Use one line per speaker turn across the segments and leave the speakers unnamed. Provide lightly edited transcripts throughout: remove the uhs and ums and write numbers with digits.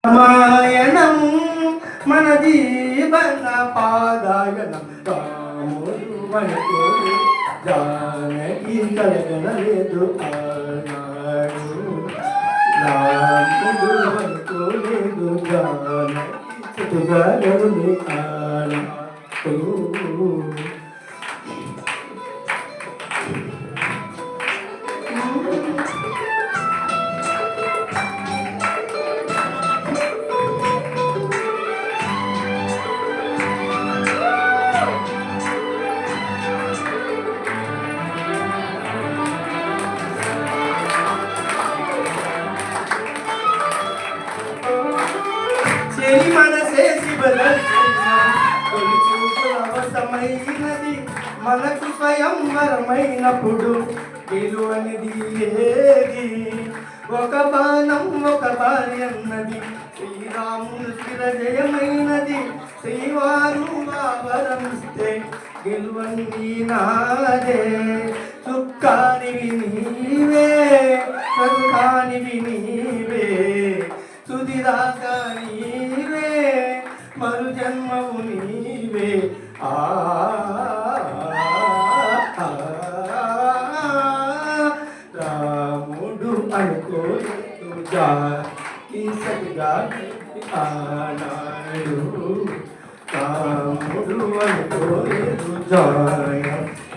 రామాయణం మన జీవన పాదాయనం రాముడు మనకు జానకి కలగనలేదు ఆనాడు రాముడు మనకు లేదు జానకి చుట్టుగాలని ఆనాడు మనసే శివరమైనది మనకు స్వయంవరమైనప్పుడు గెలువనిది ఏది ఒక బాణం ఒక భార్య అన్నది శ్రీరాముడు శిరజయమైనది శ్రీవారు వరమిస్తే గెలువని నాదే చుక్కానివి నీవే ప్రధానివి నీవే తుదిదాకా నీవే మరు జన్మవు నీవే రాముడు అనుకోలేదు సరిగా ఆనాడు రాముడు అనుకోలేదు జాయ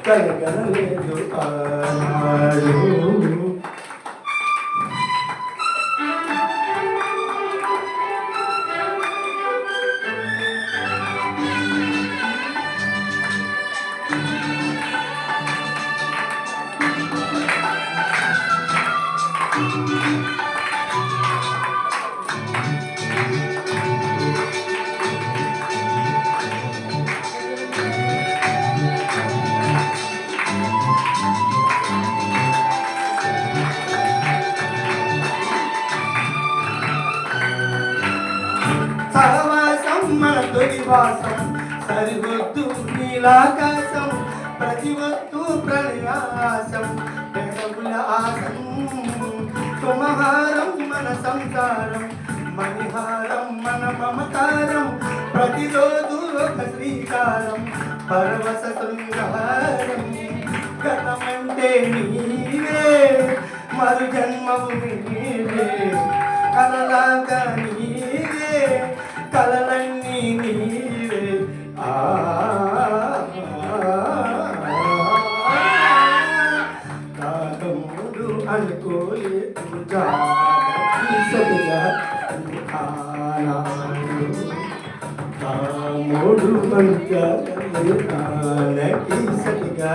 కలగలేదు ఆనాడు సహవాసం మన తొలివాసం సరివద్దు నీలాకాశం ప్రతివత్తు ప్రణయాసం పెదవుల ఆసం తుమహారం మన సంసారం మణిహారం మన మమకారం ప్రతిరోజు ఒక శ్రీకారం పరవశ శృంగారం గతమంటే నీవే మరు జన్మవు నీవే కలలాగా నీవే కలలన్నీ నీవే తమ్ముడు అనుకోలేదు తమ్ముడు అనుకోనకి సరిగా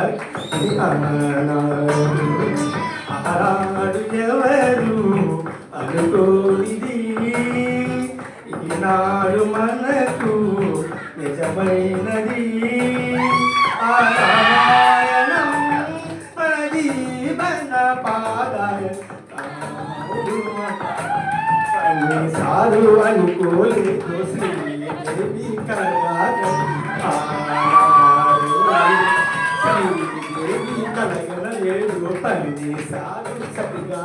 ఆనాడు ఎవరు అనుకోనిది ఈనాడు మనకు నిజమైనది రామాయణం మన జీవన పాదాయ సారు అనుకోలేదు శ్రీదేవి శ్రీదేవి కలగలేదు పని సారు సరిగా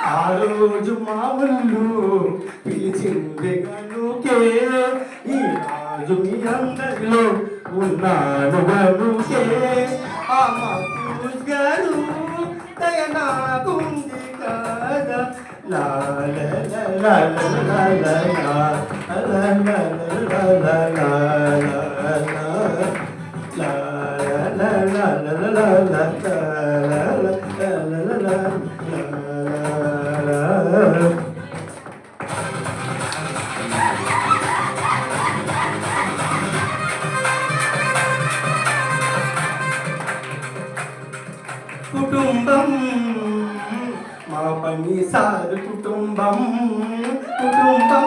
ఆ రోజు మామూలు పిలిచింది గనుకే ఈ రాజు మీ అందరిలో ఉన్నాను గనుకే ఆ మాతూస్ గారు దయ నాకుంది కదా లాల లాల లాల కుటుంబం మా పని సారు కుటుంబం కుటుంబం